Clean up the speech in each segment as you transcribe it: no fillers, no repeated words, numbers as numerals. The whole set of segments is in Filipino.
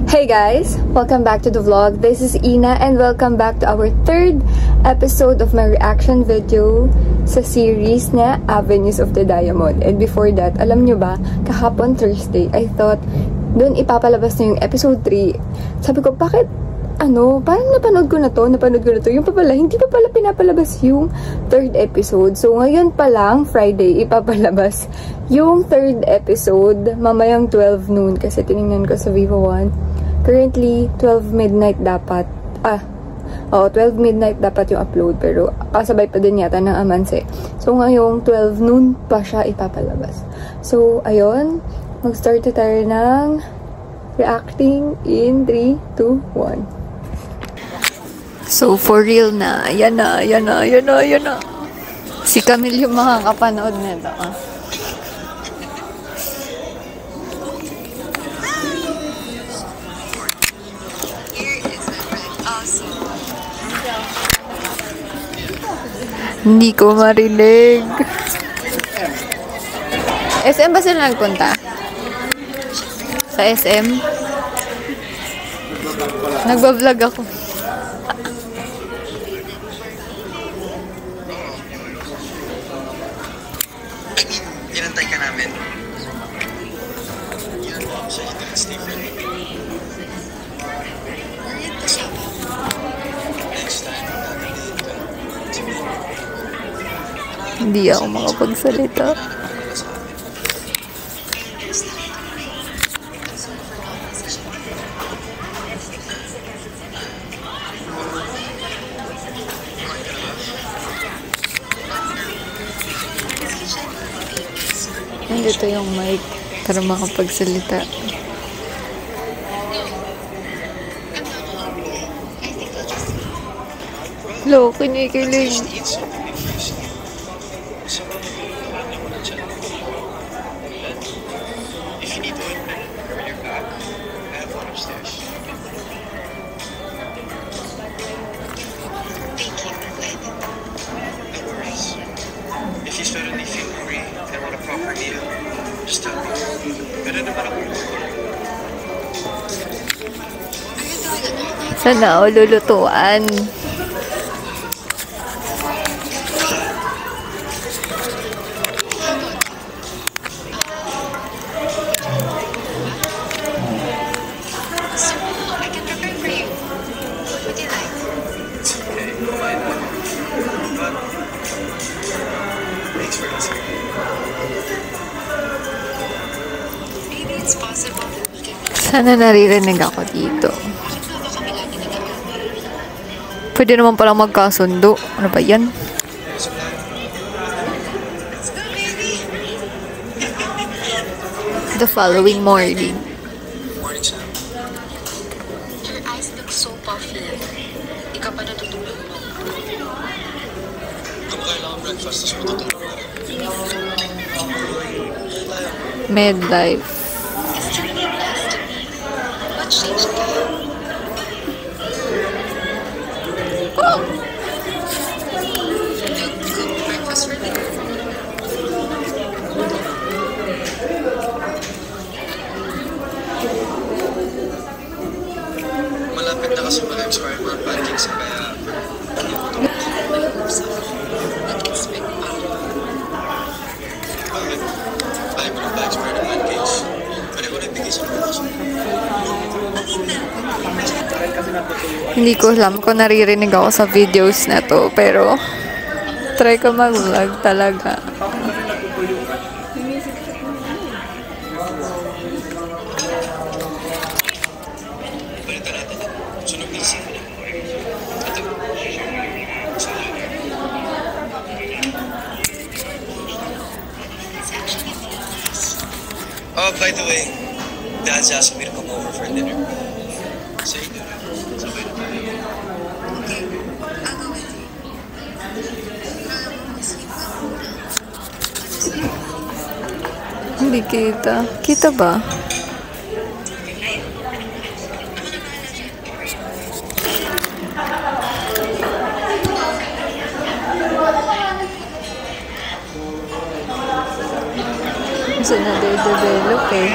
Hey guys! Welcome back to the vlog. This is Ina and welcome back to our third episode of my reaction video sa series na Avenues of the Diamond. And before that, alam nyo ba, kahapon Thursday, I thought doon ipapalabas na yung episode 3. Sabi ko, bakit? Parang napanood ko na to. Yung pa pala, hindi pa pala pinapalabas yung third episode. So, ngayon pa lang, Friday, ipapalabas yung third episode. Mamayang 12 noon kasi tinignan ko sa Vivo One. Currently, 12 midnight dapat. 12 midnight dapat yung upload. Pero, kasabay pa din yata ng Amanse. So, ngayong 12 noon pa siya ipapalabas. So, ayun. Mag-start tayo ng reacting in 3, 2, 1. So, for real na. Yan na. Si Camille yung makakapanood nito. Hindi ko marinig. SM ba sila nagpunta? Sa SM? Nagbablog ako. Inantay ka namin. Hindi ako makapagsalita. Nandito yung mic para makapagsalita. Hello, kinikilig. If you suddenly feel free and want a proper deal, just tell me. Pero naman ako. Sana ako lulutuan. Sana naririnig ako dito. Pwede naman palang magkasundo. Ano ba yan? The following morning. Morning, Sam. Your eyes look so puffy. Di ka pa natutulog mo. Kung kailangan breakfast, tapos matutulog ka. Midlife. It's really nice to me. What changed ka? Oh! Cook breakfast for me. Malapit na kasi mag-expire mga pancakes, kaya Nag-expect pa. bakit? Ayaw mo na ba-expire ng pancakes? Pwede ko na ibigay sa mga kaso. Hindi ko alam kung naririnig ako sa videos na to, pero try ko mag-vlog talaga. Balita natin. Sunod busy ko na. Ito. It's actually really nice. Oh, by the way, Dad's asked me to come over for dinner. Say no. Sabay na tayo. Okay, I'll go with you. Sleep ka muna. Hindi kita. Kita ba? Kasi na-develop eh.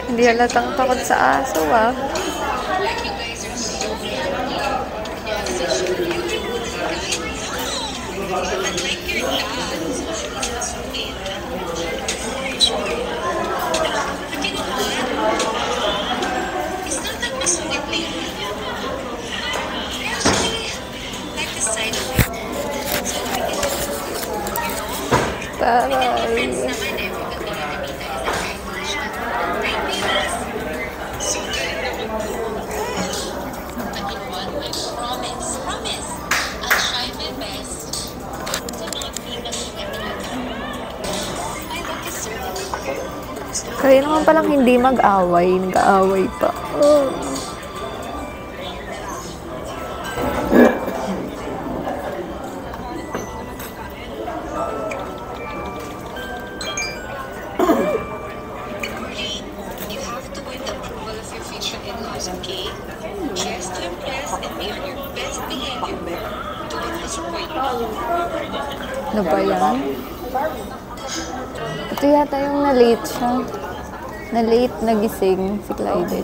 Hindi halatang takot sa aso, ah. Taray. Kaya naman palang hindi mag-away. Nag-aaway pa. Oh. You have to win the approval of your future in-laws, okay? Dress to impress and be on your best behavior. Do it disappoint you. Ano ba yan? Ito yata yung na-late siya. Na-late nagising si Clyde.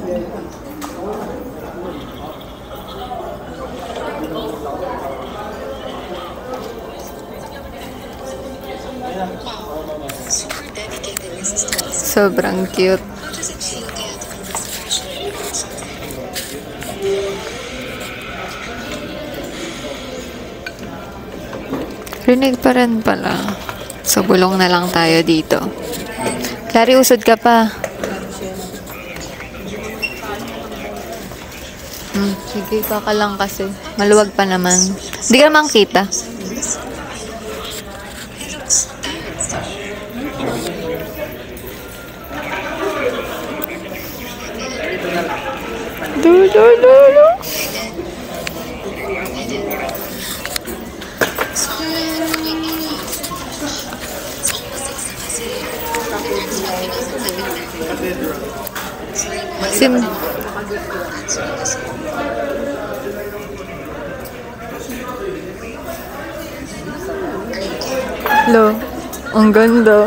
Super dedicated and studies. Sobrang cute. How does it feel to have to this passion? Rinig pa rin pala. So, bulong na lang tayo dito. Clary, usod ka pa. Sige, kaka lang kasi. Maluwag pa naman. Hindi ka naman kita. Sim. Hello. Ang ganda.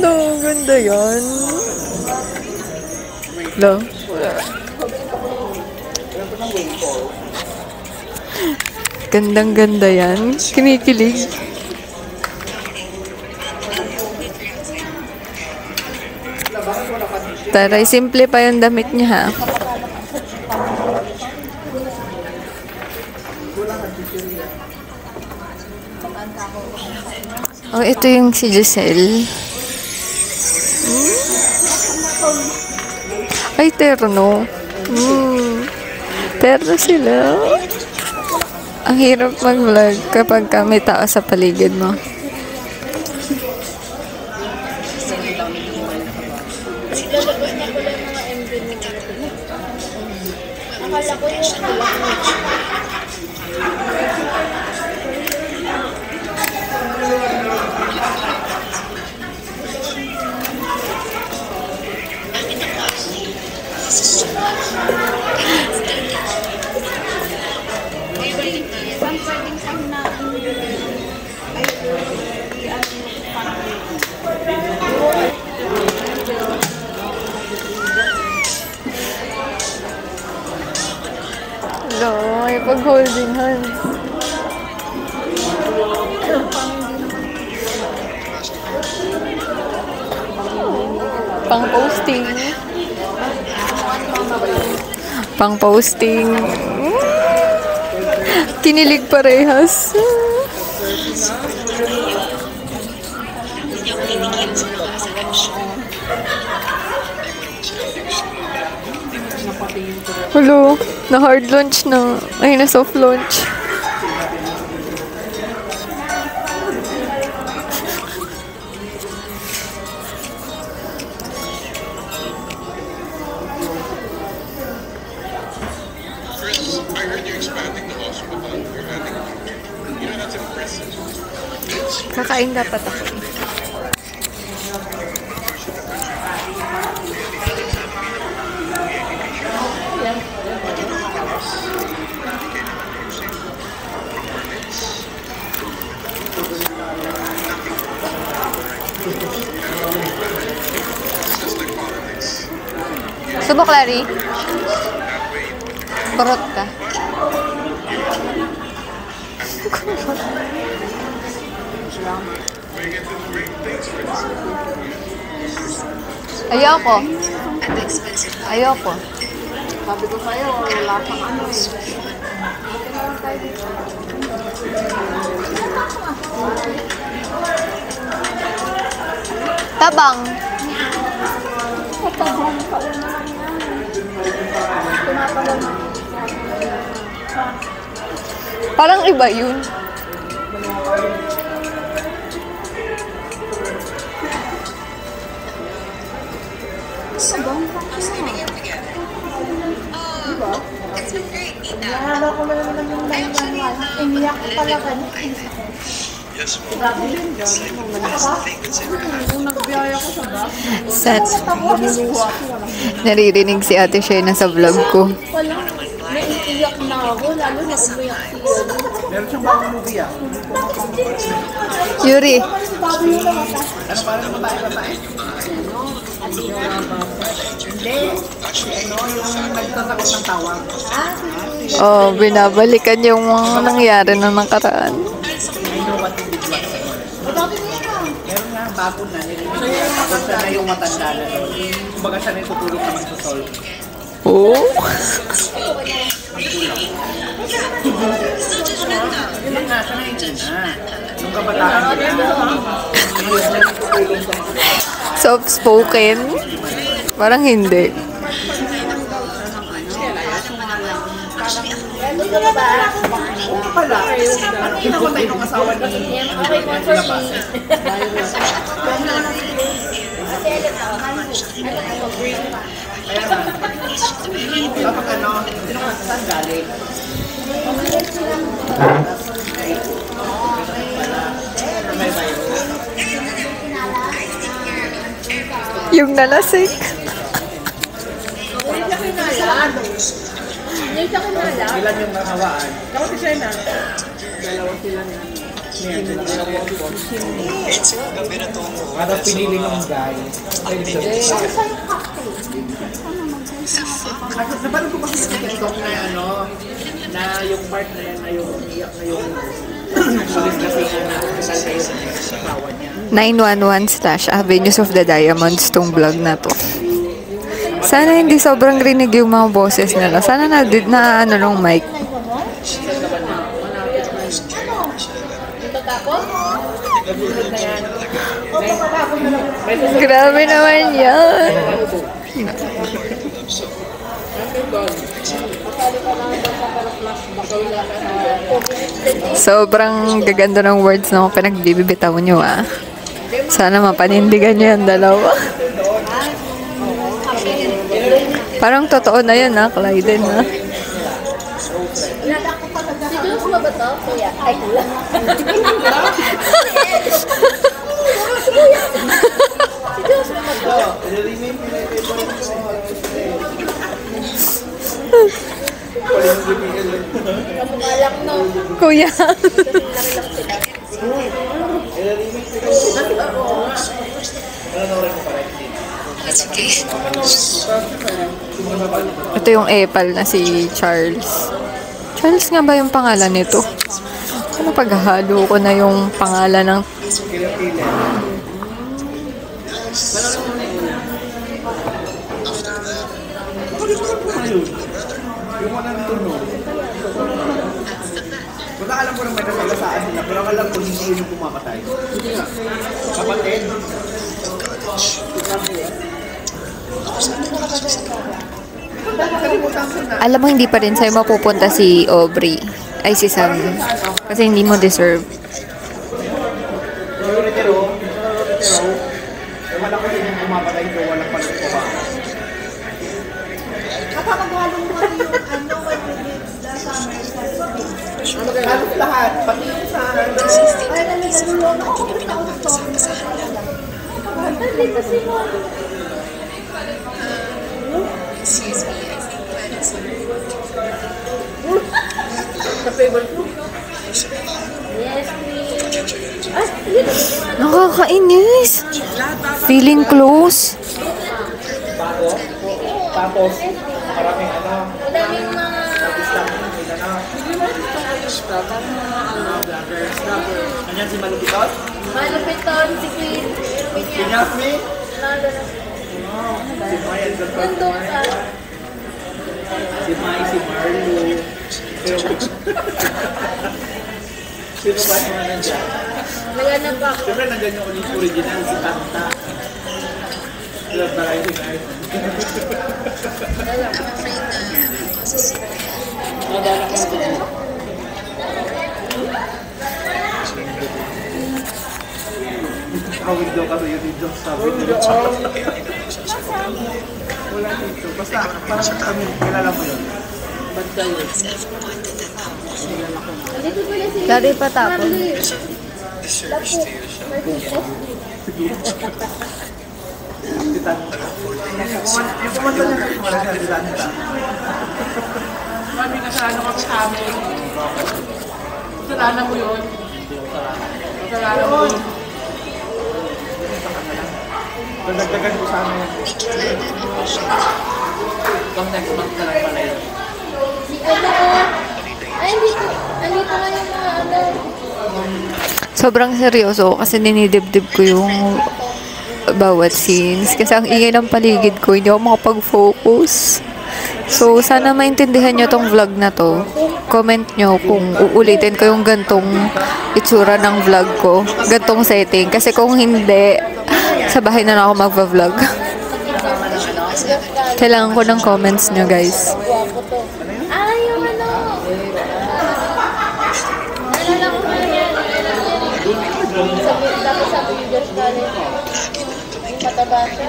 No, ang ganda yan. Hello. Gandang-ganda yan. Kinikilig. Taray, simple pa yung damit niya, ha? Oh, ito yung si Giselle. Ay, terno. Terno sila. Ang hirap mag-vlog kapag may tao sa paligid mo. Hello, may pag-holding hands. Pang-posting. Pang-posting. Kinilig parehas. Hello, na hard launch na. Ay, na soft launch. Chris, I heard you're expanding the hospital. You're adding a future. You know, that's impressive. Kakain dapat ako. Subok, Larry. Kurot ka. Ayoko. Ayoko. Sabi ko sa'yo, wala kang ano eh. Tabang. Parang iba yun. It's been great, Nina. Naalala ko na naman yung nangyayon. Iniyak ko pala ka. Yes, ma'am. It's like the best thing that's ever happened. Nung nagbiyaya ko sa bus, Sad. bumuha ko. Naririnig si Ate Shayna sa vlog ko. Walang naiiyak na ako, lalo na umiyak siya. Meron siyang bagong movie ah. Yuri. Ano para naman babae? Hindi. Ano, yung nagtatakot ng tawag. Oh, binabalikan yung mga nangyari na nakaraan. I know what to do. Meron nga bago na. Tapos siya na yung matanda na doon. Kumbaga siya na yung tutulog naman sa sol. Oh. Yun nga, siya na yung na. Nung kabataan ko na. Tutulog sa mga Soft-spoken? Parang hindi. pala. Ano yung namatay nung asawa ni Labas? Kaya nga. Dapat ano, sino ka saan galing? May virus. Yung nalasik. Ilan yung nakawaan? Dapat siya na. It's gabi na to mo. Para pinili ng guy. Napanood ko kasi sa TikTok na ano, na yung part na yan, na yung umiyak na yung sulis kasi na kasal kayo sa asawa niya. 911/Avenues of the Diamonds tong vlog na to. Sana hindi sobrang rinig yung mga boses nila. Sana na ano nung mic. Grabe naman yan. Sobrang gaganda ng words na pinagbibitaw nyo ah. Sana mapanindigan nyo yung dalawa. Parang totoo na yun ha, Clyden ha. Si Diyos mo ba ito? Kuya? Ay, kuya. Si Diyos mo ba ito? Kamukalak no. Kuya. Ito yung epal na si Charles. Charles nga ba yung pangalan nito? Ano paghahalo ko na yung pangalan ng... Yung walang tunog. Wala alam ko na may nasagasaan sila, pero alam ko hindi yun yung pumapatay. Hindi nga. Kapatid. Alam mo, hindi pa rin sa'yo mapupunta si Aubrey. Ay, si Sam. Kasi hindi mo deserve. Yung retiro, wala ko din yung pumapatay ko, walang pagkukuha. Kapag-halo mo kasi yung ano, when we did the summer festival. Halos lahat, pati sa Ay, nalulunod ako. Hindi kasi mo. Excuse me, I think that is Sa favorite mo? Yes, please. Nakakainis. Feeling close. Tapos, maraming ano. Madaming mga... Anyan si Malupitot? Malupiton, si Queen. Pinyasmi? Si Maya, Nandun ka. si Mai, si Marlo. Sino ba yung mga nandiyan? Naganap ako. Siyempre nandiyan yung original, si Tanta. Love variety guys. Kawin daw kasi yun yung sabi nila. Wala dito. Basta parang kami, kilala mo yun. Ba't kayo? Dito pala si... Dari pa tapos. Disservice to yourself. Si Tanta. Yung kumanta niya kasi wala siya si Tanta. Mami, kasalanan ka sa amin. Kasalanan mo yun. Kasalanan mo yun. Nagdagdagan ko sa amin. Kung next month na lang pala yun. Si ano? Ay, andito nga yung mga ano. Sobrang seryoso kasi dinidibdib ko yung bawat scenes. Kasi ang ingay ng paligid ko, hindi ako makapag-focus. So, sana maintindihan nyo tong vlog na to. Comment nyo kung uulitin ko yung gantong itsura ng vlog ko. Gantong setting. Kasi kung hindi, sa bahay na ako mag-vlog. Kailangan ko ng comments nyo, guys. Ah, yung ano. Nalala ko na yan. Sabi yung Josh Collins. Yung mataba siya.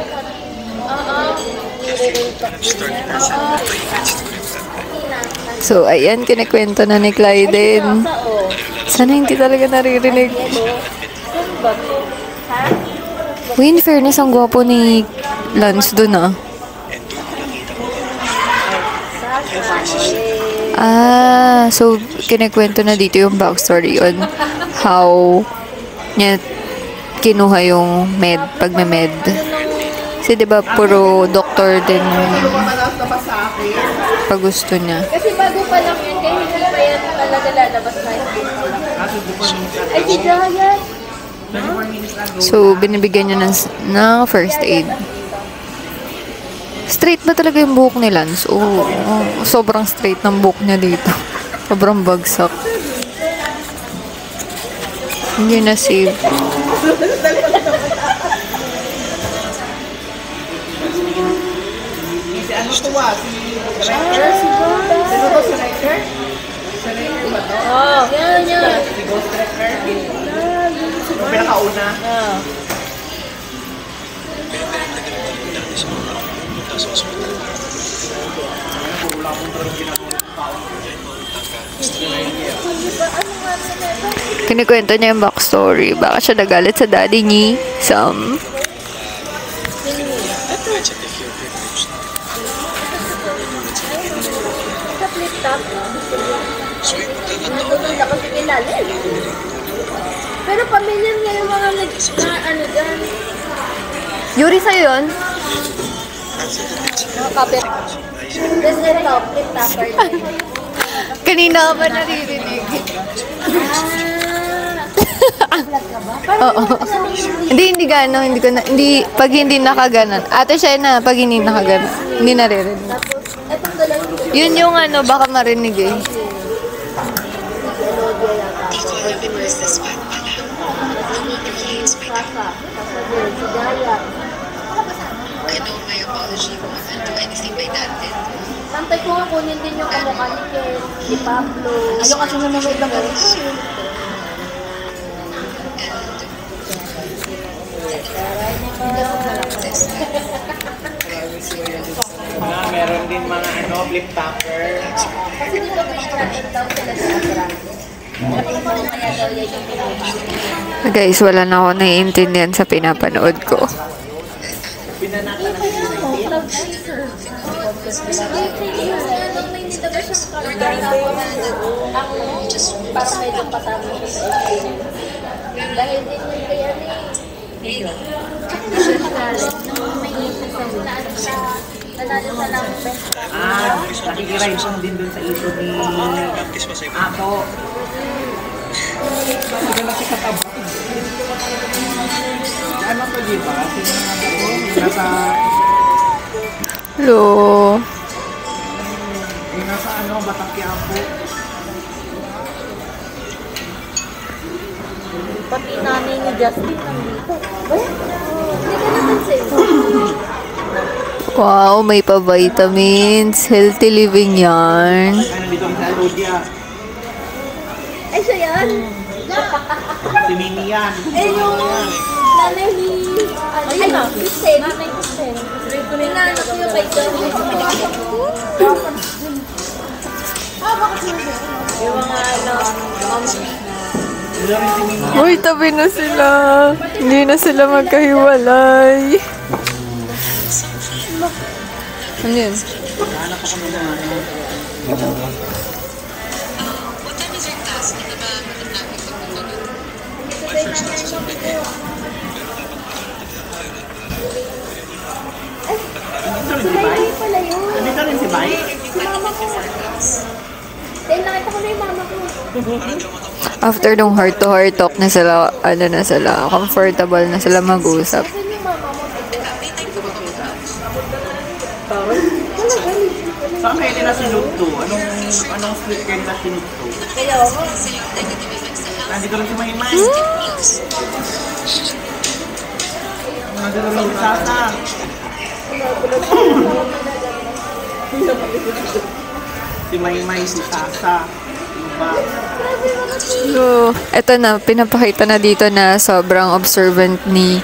So, ayan, kinikwento na ni Clyden. Sana hindi talaga naririnig. Uy, in fairness, ang gwapo ni Lance dun, ah. Ah, so, kinikwento na dito yung backstory on how niya kinuha yung med, pagme-med. Kasi diba, puro doctor din pag gusto niya. Kasi bago pa lang yan, kaya hindi pa yan talaga lalabas na yun. Ay, si Jaya. So, binibigyan niya ng first aid. Straight na talaga yung buhok ni Lance. Oh, sobrang straight ng buhok niya dito. Sobrang bagsak. Hindi na save. Si ano to ah? Si Riker? Sino to si Riker? Si Riker ba to? Oh, yan. Si Ghost Riker? Yung pinakauna? Kinikwento niya yung backstory. Baka siya nagalit sa daddy ni Sam. Sa flip-top. Nandun na kasi ilalim. Pero pamilyar nga yung mga ano dyan. Yuri, sa'yo yun? Mga kapit. Tapos ito, flip-topper din. Kanina ka ba naririnig? Oo. Hindi gano'n. Pag hindi nakaganon. Ate siya na, pag hindi nakaganon. Hindi naririnig. Tapos, etong dalawa Yun yung ano, baka marinig eh. Nantay ko nga kunin din yung kamukha ni Ken, si Pablo. Ayaw kasi nanonood ng ganito. Meron din mga ano, flip-topper. Kasi dito pinakain daw sila sa Asra. Kaya daw yan yung pinuha. Guys, wala na ako naiintindihan sa pinapanood ko. Pinanatan na Ang para medyo patama siya sa experience. Dahil Nakikirain siyang din dun sa ito ni Ato. Sige na si Kataba. Ano to, di ba? Sino nga ba ito? Nasa... Hello. Yung nasa ano, Batakyapo. Pati nanay ni Justin nandito. Hindi ka napansin. Wow, may pa-vitamins. Healthy living yan. Ay, nandito ang sa Rodia. Ay, siya yan? Si Mimi yan. Eh, yung nanay ni... Ay, Kristen. Nanay Kristen. Inanak ko yung kay John. Yung mga ano, Uy, tabi na sila. Hindi na sila magkahiwalay. Ano yun? What time is your task? Hindi ba matatapos sa mundo? My first task is already. Sulay pala yun. Nandito rin si Bay? Si mama ko. Dahil nakita ko na yung mama ko. After nung heart-to-heart talk na sila, ano na sila, comfortable na sila mag-usap. Saan yung mama mo? Saan kayo nila sinugto? Anong split kayo nila sinugto? Kaya ako. Nandito rin si Maymay. Nandito rin si Sasa. Si Maymay, si Sasa. Iba. So, eto na, pinapakita na dito na sobrang observant ni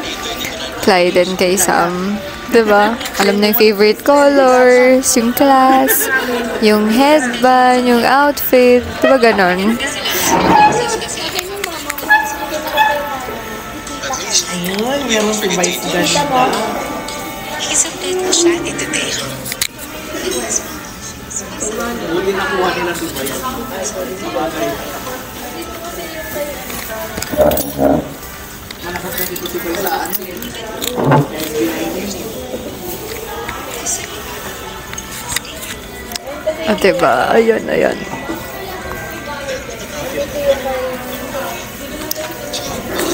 Clyden kay Sam. Diba? Alam na yung favorite colors, yung class, yung headband, yung outfit. Diba ganon? Ayun, meron si Vice ganda. Isipin ko siya today. Buti nakuha nila si Vice. Sabagay. Malakas na dito si Vice sa ano eh. Kaya pinainin eh. At diba? Ayan, ayan.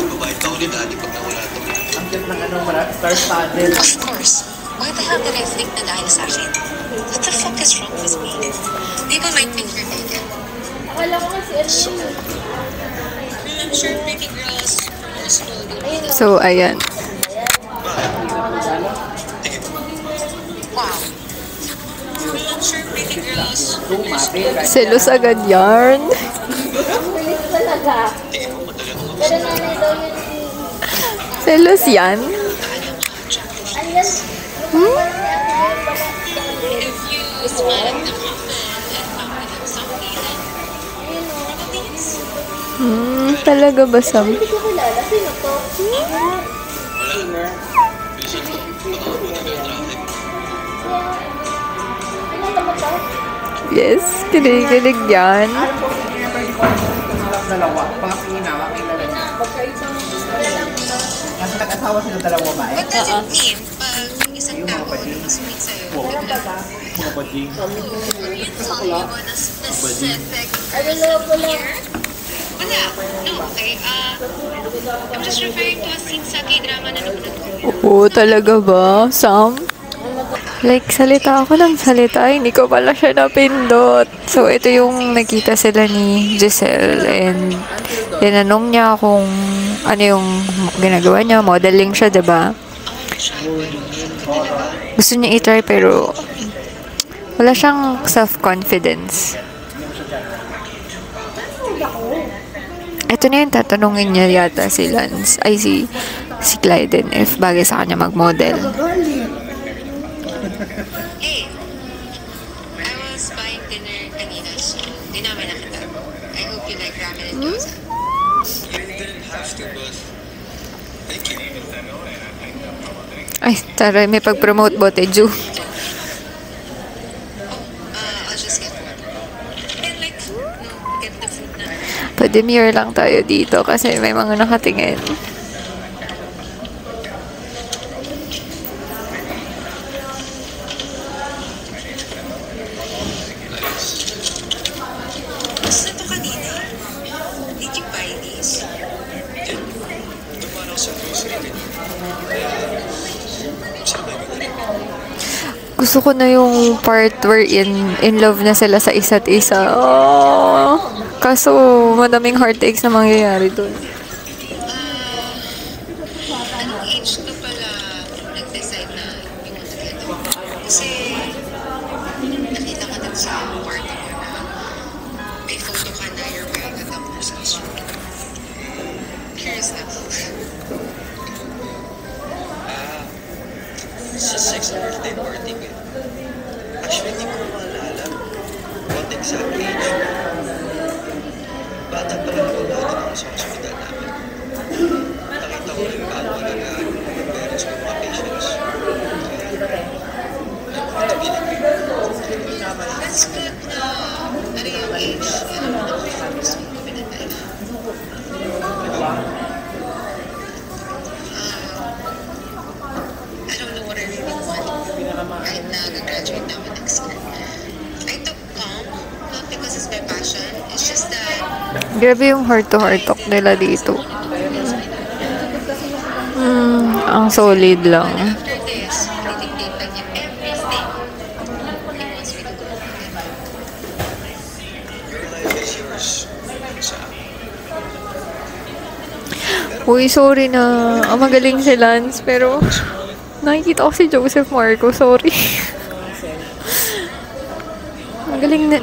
Babayad ako ni Daddy pag nawala ito. Ang cute ng ano, star-studded. Of course. Why the hell did I think na dahil sa akin? What the fuck is wrong with me? People might think you're naked. Akala ko kasi ano yun. I'm sure pretty girls from the school will be So, ayan. wow. I'm sure pretty girls Selos agad yarn. Bilis talaga. Pero nanay daw yun si... Selos yan. Ayan. if you smile at them often and talk with them softly, then probably it's Talaga ba, Sam? Hindi ko kilala. Sino to? Ano naman to? Yes, kinikilig yan. Dalawa. Pangasingin na, makilala niya. Kasi nag-asawa sila dalawa ba eh? what does it mean pag isang tao na sweet sa'yo? Mga bading. You're talking about a specific Ano ko lang? here? Wala. No, okay. I'm just referring to a scene sa K-drama na napanood ko. Oo, talaga ba, Sam? Like, salita ako ng salita. Hindi ko pala siya napindot. So, ito yung nakita sila ni Giselle. And, tinanong niya kung ano yung ginagawa niya. Modeling siya, diba? Gusto niya i-try pero wala siyang self-confidence. Ito na yung tatanungin niya yata si Lance. Ay, si Clyden if bagay sa kanya mag-model. Hey, I was buying dinner kanina, so di namin nakita. I hope you like ramen and gyoza. You didn't have to, but thank you. Ay, tara, may pag-promote bote, Ju. I'll just get one. And like, no, get the food na. Pa-demure lang tayo dito kasi may mga nakatingin. sa grocery rin. Kaya, sabay ko na rin. Gusto ko na yung part where in love na sila sa isa't isa. Oh, kaso madaming heartaches na mangyayari dun. Anong age ka pala nag-decide na you want to get married? Kasi nakita ka din sa party mo na may photo ka na you're wearing a Tumblr suit. Curious na. Sa 6th birthday party ko. Actually, hindi ko maalala what exact age. Bata pa lang ako ako sa hospital namin. Nakita ko yung paano nag-aaral ng parents ko mga patients. That's good na at a young age. Alam mo na kung ano gusto mo gawin in life. I don't know what I really want. Kahit na nag-graduate naman next year. I took comp, not because it's my passion. It's just that Grabe yung heart-to-heart talk nila dito. Ang solid lang. after this, I think they like everything he wants me to do. Your life is yours. Sa akin. Uy, sorry na. Magaling si Lance, pero nakikita ko si Joseph Marco. Sorry.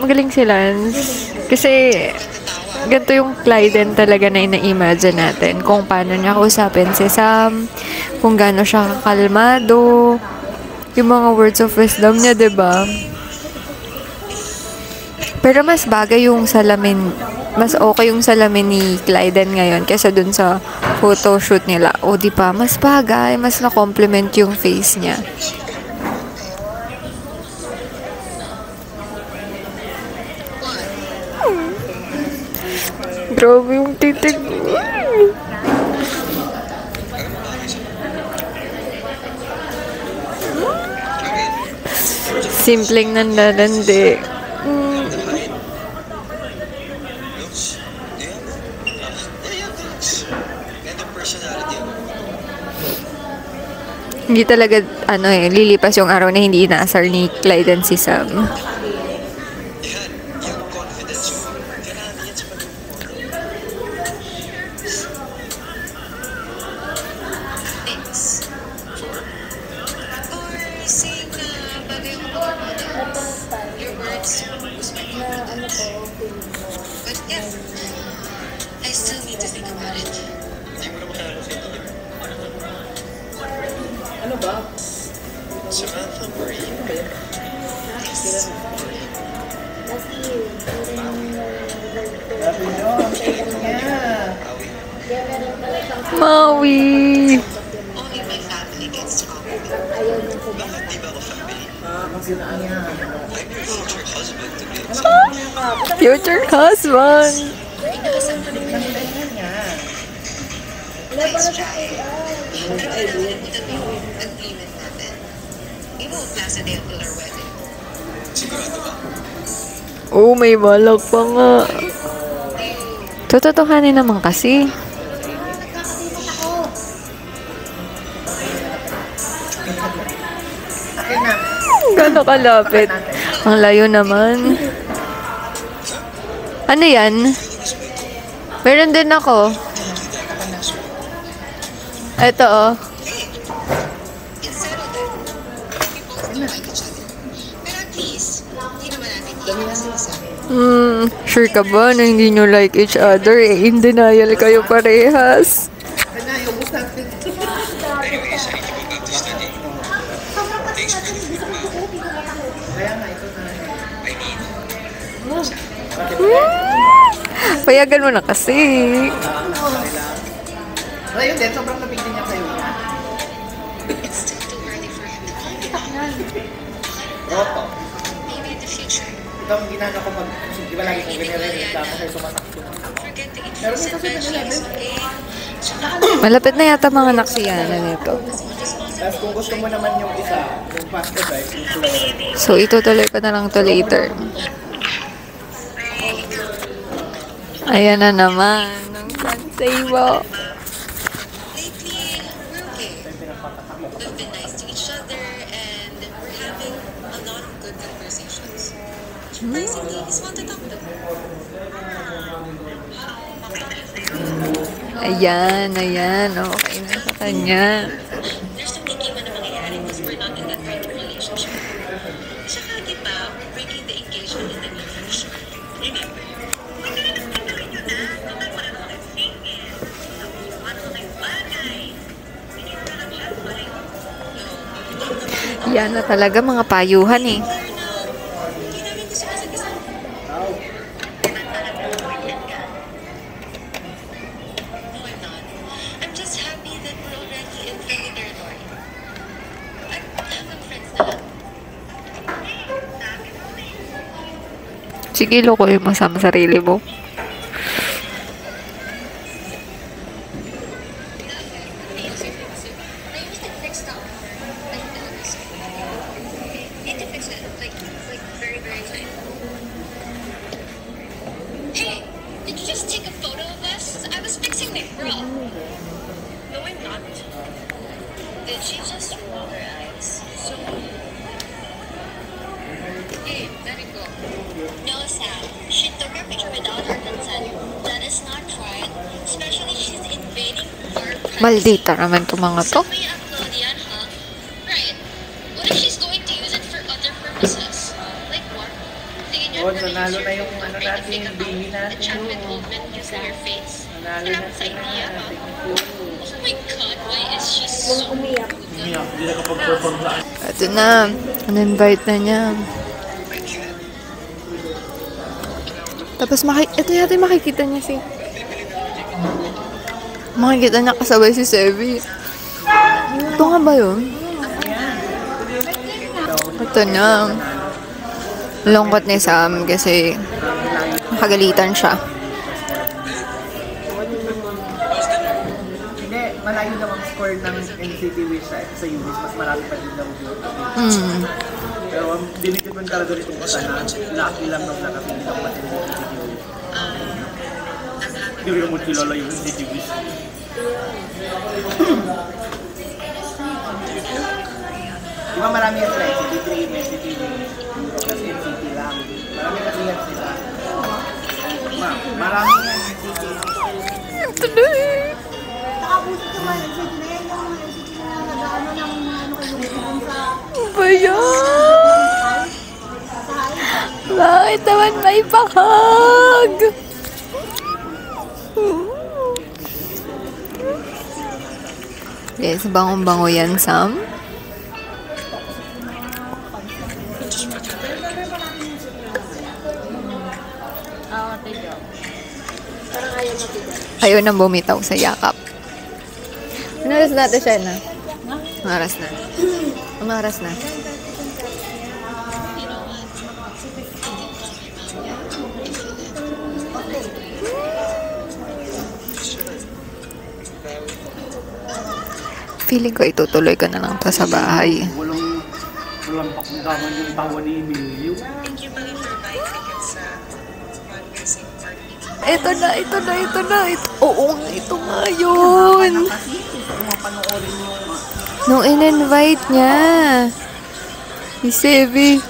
magaling si Lance. Kasi ganito yung Clyden talaga na ina-imagine natin. Kung paano niya kausapin si Sam, kung gaano siya kakalmado, yung mga words of wisdom niya, 'di ba? Pero mas bagay yung salamin, mas okay yung salamin ni Clyden ngayon kaysa dun sa photoshoot nila. O, di ba? Mas bagay, mas na-compliment yung face niya. Grabe yung titig. Simpleng nanlalandi. Looks? Yeah. Yeah, thanks. And the personality of Hindi talaga, lilipas yung araw na hindi inaasar ni Clyden si Sam. yan, yung confidence mo. Kailangan yan sa pag-report. Thanks. Or saying na bagay ako mag-model. Your words was my confidence. But yeah, I still need to think about it. Hindi mo naman kaya feel it. Ano ba? Samantha Marie. Yes. Sabi nyo, ang cake niya. Maui! Only my family gets to compliment. Bakit di ba ako family? Kasi na niya. I'm your future husband to be exact. Future husband! Nice try. Pero kailangan kita yung agreement natin. We won't last a day until our wedding. Sigurado ba? Oh, may balak pa nga. Tototohanin naman kasi. Gano'n kalapit. Ang layo naman. Ano yan? Meron din ako. Ito, oh. It's settled then. We both don't like each other. Pero at least, hindi naman natin iiwan sa isa. Sure ka ba na hindi nyo like each other? In denial kayo parehas. Anyways, I need to go back to study. Thanks for the food, ma. I mean, Payagan mo na kasi. Wala yun din, sobrang labig din niya sa'yo. It's still too early for him to call me back. Roto. Maybe in the future. Ito ang ginano ko pag, di ba lagi kong binirelate tapos ay sumasakit. Don't forget to eat Meron fruits din and kasi veggies, 7-Eleven. okay? Tsaka, Malapit na yata mga anak si Yana nito. Tapos kung gusto mo naman yung isa, yung fast food, right? So, itutuloy ko na lang to later. Ayan na naman. Ang sansay mo. lately, Surprising ladies want to talk to. Ayan. Okay na sa kanya. There's no thinking man na mangyayari because we're not in that kind of relationship. Tsaka, diba, we're breaking the engagement in the near future. Remember, magkakaroon nyo na. Kapag wala naman kayo single. Ano naman kayo bagay. Hindi naman lang siya bagay. Yan na talaga mga payuhan eh. Hindi namin gusto kasag-isa. No, I'm not. I'm just happy that we're already in friendly territory. I'm having friends na lang. Sige, lokoy mo sa sarili mo. Hey, did you just take a photo of us? I was fixing my bra. No, I'm not. Did she just roll her eyes? So. Hey, let it go. No, Sam. She took her picture without our consent. That is not right. Especially she's invading our privacy. Maldita naman itong mga to. So may upload yan, huh? Right. What if she's going to use it for other purposes? Like what? Tingin niyo, Oh, nanalo na yung ano natin, baby the natin. chat with movement using your face. Nanalo na Sarap sa sila. idea, huh? Thank you. Oh my God, why is she so Umiyak. Hindi na kapag-perform na. Ito na. An-invite na niya. Tapos ito yata makikita niya makikita niya kasabay si Sevi. Ito nga ba yun? Ito na. Lungkot ni Sam kasi nakagalitan siya. Hindi, malayo daw ang score ng NCT Wish sa UNIS. Mas marami pa din daw yung Pero ang dinitipon talaga rin kung sana, lucky lang nung nakapili ako pati ng NCT Wish. Hindi rin mo kilala yung NCT Wish. Di ba marami yan sila? NCT Dream, NCT Wish, tapos NCT lang. Marami kasi yan sila. Marami yan NCT. Ito na eh. Nakapuso ka man, NCT na yan, yung NCT na nag-ano ng ano kayo sa... Ano ba yan? Bakit naman may pakag? Yes, bangong-bango yan, Sam. Ayaw nang bumitaw sa yakap. Ano oras natin siya na? Umaras na. Umaras na. Feeling ko itutuloy ko na lang to sa bahay. Walang pakunggaman yung tawa ni Emilio. Thank you pala for buying tickets sa fundraising party. Ito na. Oo nga, ito nga yun. Kasi kung mapanoorin yung... Nung in-invite niya. Si Sevi.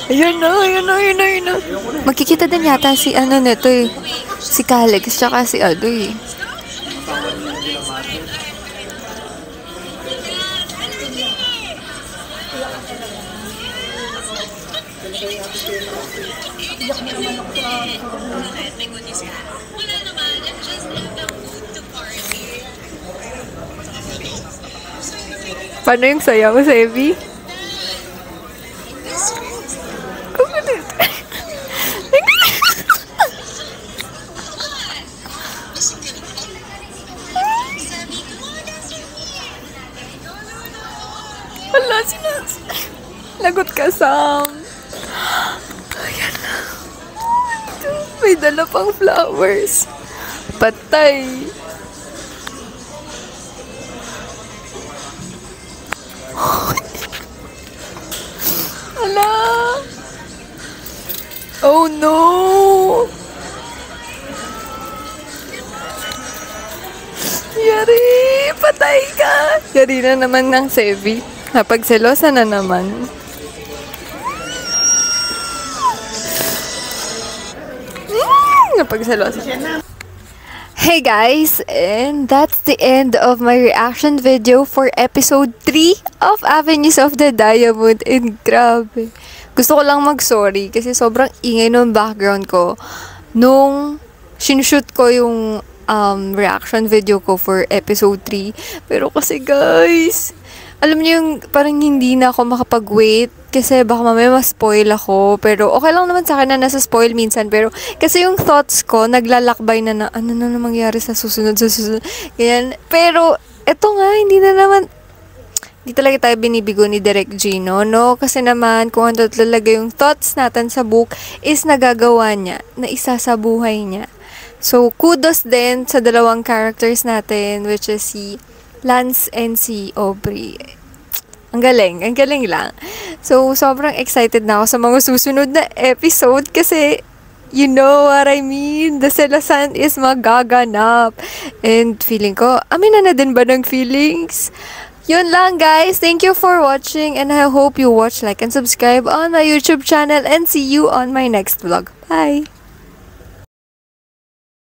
Ayun na. Magkikita din yata si ano nito eh. Si Calix, tsaka si Ado eh. Wala naman, I'm just in the mood to party. Paano yung sayaw, Sevi? Kumalit. Wala, lagot ka, Sam. Ayan na. May dala pang flowers. Patay. Ala. Oh no. Yari, patay ka. Yari na naman ng Sevi. Napagselosa na naman. Napagsalusan. Hey guys, and that's the end of my reaction video for episode 3 of Avenues of the Diamond. And grabe, gusto ko lang mag-sorry kasi sobrang ingay ng background ko nung sinushoot ko yung reaction video ko for episode 3. Pero kasi guys, alam niyo yung parang hindi na ako makapag-wait kasi baka mamaya ma-spoil ako. Pero okay lang naman sa akin na nasa spoil minsan. Pero kasi yung thoughts ko, naglalakbay na ano na mangyari sa susunod. Ganyan. Pero eto nga, hindi talaga tayo binibigo ni Direk Gino, no? Kasi naman, kung ano talaga yung thoughts natin sa book is nagagawa niya, na isa sa buhay niya. So, kudos din sa dalawang characters natin, which is si Lance and si Aubrey. Ang galing lang. So, sobrang excited na ako sa mga susunod na episode kasi you know what I mean? The Selasan is magaganap. And feeling ko, amin na din ba ng feelings? Yun lang guys. Thank you for watching and I hope you watch, like, and subscribe on my YouTube channel and see you on my next vlog. Bye!